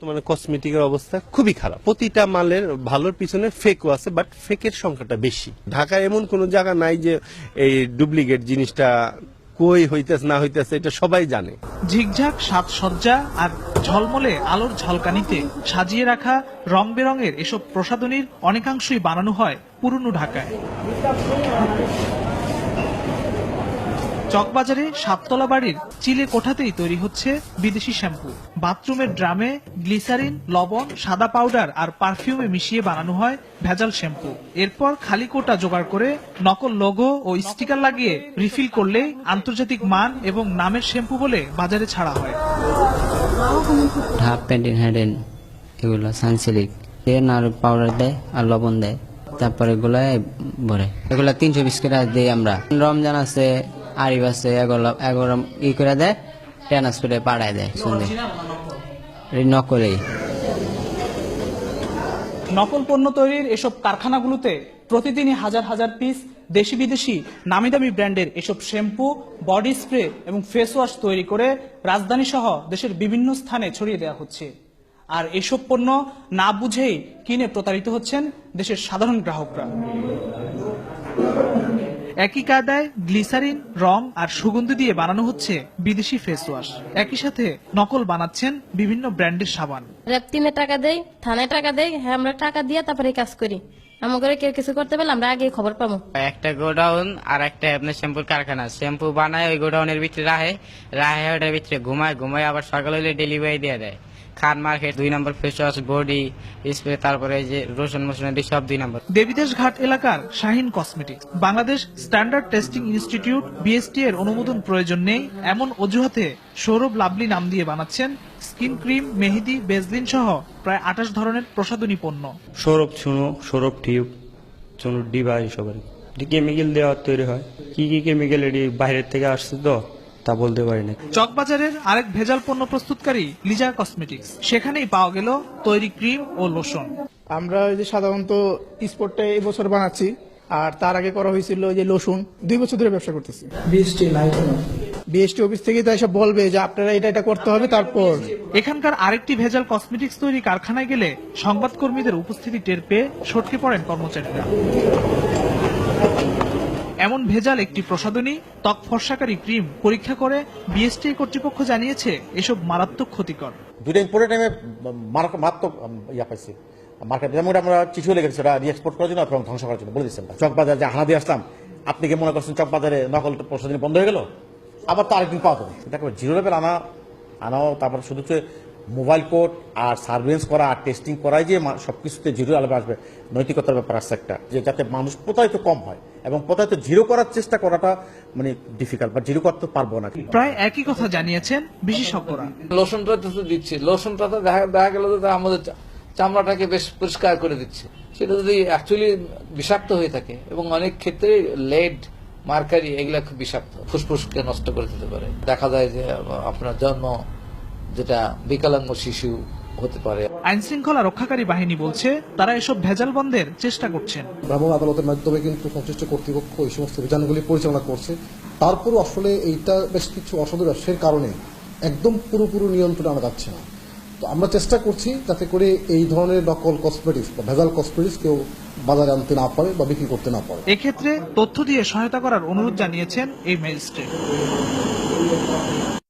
মানে কসমেটিকের অবস্থা খুবই খারাপ। প্রতিটা মালের ভালোর পিছনে ফেকও আছে, বাট ফেকের সংখ্যাটা বেশি। ঢাকায় এমন কোন জায়গা নাই যে এই ডুপ্লিকেট জিনিসটা কই হইতেছে না হইতেছে, এটা সবাই জানে। ঝিকঝাক সাজসজ্জা আর ঝলমলে আলোর ঝলকানিতে সাজিয়ে রাখা রং বেরঙের এসব প্রসাধনীর অনেকাংশই বানানো হয় পুরনো ঢাকায়। চকবাজারে সাততলা বাড়ির চিলে কোঠাতেই তৈরি হচ্ছে বিদেশি শ্যাম্পু। বাথরুমের ড্রামে গ্লিসারিন, লবণ, সাদা পাউডার আর পারফিউমে মিশিয়ে বানানো হয় ভেজাল শ্যাম্পু। এরপর খালি কোটা জোগাড় করে নকল লোগো ও স্টিকার লাগিয়ে রিফিল করলেই আন্তর্জাতিক মান এবং নামের শ্যাম্পু বলে বাজারে ছাড়া হয়। হাফ প্যান্টিন হ্যান্ডেন এগুলো সানসিলিক আর পাউডার দেয় আর লবণ দেয়, তারপরে এগুলো ভরে। এগুলো 320 করে দিই আমরা। রমজান আছে, আরিফ আছে, এগুলো ই করে দেয়, টেনাস করে পাড়ায় দেয় সন্ধে নকলেই। নকল পণ্য তৈরির এসব কারখানাগুলোতে প্রতিদিনই হাজার হাজার পিস দেশি বিদেশি নামি দামি ব্র্যান্ডের এসব শ্যাম্পু, বডি স্প্রে এবং ফেস ওয়াশ তৈরি করে রাজধানী সহ দেশের বিভিন্ন স্থানে ছড়িয়ে দেওয়া হচ্ছে। আর এসব পণ্য না বুঝেই কিনে প্রতারিত হচ্ছেন দেশের সাধারণ গ্রাহকরা। একই কায়দায় গ্লিসারিন, রং আর সুগন্ধি দিয়ে বানানো হচ্ছে বিদেশি ফেস ওয়াশ। একই সাথে নকল বানাচ্ছেন বিভিন্ন ব্র্যান্ডের সাবান। রেপটিনে টাকা দেয়, থানায় টাকা দেয়, হ্যাঁ আমরা টাকা দিয়ে তারপরে কাজ করি। আমাদের কেউ কিছু করতে পারলে আমরা আগে খবর পাবো। একটা গোডাউন আর একটা আপনার শ্যাম্পুর কারখানা। শ্যাম্পু বানায় ওই গোডাউনের ভিতরে রাহে ওটার ভিতরে ঘুমায় আবার সকাল হলে ডেলিভারি দিয়ে দেয়। খান মার্কেট 2 নম্বর ফেস ওয়াশ, বডি স্প্রে, তারপরে যে রসুন মশলাটি সব 2 নম্বর। দেবীদাস ঘাট এলাকার Shahin cosmetics. Bangladesh Standard Testing Institute BST এর অনুমোদন প্রয়োজন নেই এমন অজুহাতে সৌরভ লাভলি নাম দিয়ে বানাচ্ছেন স্কিন ক্রিম, মেহেদি, বেজলিন সহ প্রায় 28 ধরনের প্রসাধনী পণ্য। সৌরভ চুনো, সৌরভ টিউব, চুনো ডিবা এসব আর কি কেমিক্যাল দেওয়া তৈরি হয়। কি কি কেমিক্যাল এটি বাইরের থেকে আসছে তো তা বলতে পারি না। চকবাজারের আরেক ভেজাল পণ্য প্রস্তুতকারী লিজা কসমেটিক্স। সেখানেই পাওয়া গেল তৈরি ক্রিম ও লোশন। আমরা ওই যে সাধারণত স্পটটা এই বছর বানাচ্ছি, আর তার আগে করা হয়েছিল যে লোশন। 2 বছর ধরে ব্যবসা করতেছি। বিএসটি অফিস থেকে তো এসব বলবে যে আপনারা এটা করতে হবে। তারপর এখানকার আরেকটি ভেজাল কসমেটিক্স তৈরি কারখানায় গেলে সংবাদকর্মীদের উপস্থিতি টের পেয়ে সটকে পড়েন কর্মচারীরা। এমন ভেজাল একটি প্রসাধনী ত্বক ফর্সাকারী ক্রিম পরীক্ষা করে বিএসটি কর্তৃপক্ষ জানিয়েছে এসব মারাত্মক ক্ষতিকর। দুটো ইম্পোর্টের টাইমে মারাত্মক পাইছি। মার্কেট যেমন আমরা চিঠি হয়ে গেছে ওটা রিএক্সপোর্ট করার জন্য এবং ধ্বংস করার জন্য বলে দিচ্ছেন। চকবাজার যে হানা দিয়ে আসলাম, আপনি কি মনে করছেন চকবাজারে নকল প্রসাধনী বন্ধ হয়ে গেল? আবার তো আরেকদিন পাওয়া যাবে। এটা জিরো লেভেল আনাও, তারপর শুধু মোবাইল কোড আর সার্ভেলেন্স করা আর টেস্টিং করাই যে সবকিছুতে জিরো লেভেল আসবে, নৈতিকতার ব্যাপার আছে একটা, যে যাতে মানুষ প্রতারিত কম হয় এবং প্রতারিত জিরো করার চেষ্টা করাটা মানে ডিফিকাল্ট, বা জিরো করতে পারবো না। প্রায় একই কথা জানিয়েছেন বিশেষজ্ঞরা। লোশনটা তো দিচ্ছে, লোশনটা তো দেখা গেল আমাদের চামড়াটাকে বেশ পরিষ্কার করে দিচ্ছে। সেটা যদি অ্যাকচুয়ালি বিষাক্ত হয়ে থাকে, এবং অনেক ক্ষেত্রে লেড, মার্কারি এগুলা খুব বিষাক্ত, ফুসফুসকে নষ্ট করে দিতে পারে। দেখা যায় যে আপনার জন্ম যেটা বিকলাঙ্গ শিশু হতে পারে। আইন শৃঙ্খলা রক্ষাকারী বাহিনী বলছে তারা এসব ভেজাল বন্ধের চেষ্টা করছেন। ভ্রাম্যমাণ আদালতের মাধ্যমে কিন্তু সংশ্লিষ্ট কর্তৃপক্ষ এই সমস্ত অভিযানগুলি পরিচালনা করছে। তারপরও আসলে এইটা বেশ কিছু অসাধু ব্যবসায়ের কারণে একদম পুরোপুরি নিয়ন্ত্রণে আনা যাচ্ছে না। তো আমরা চেষ্টা করছি যাতে করে এই ধরনের নকল কসমেটিক্স বা ভেজাল কসমেটিক্স কেউ বাজারে আনতে না পারে বা বিক্রি করতে না পারে। এক্ষেত্রে তথ্য দিয়ে সহায়তা করার অনুরোধ জানিয়েছেন এই ম্যাজিস্ট্রেট।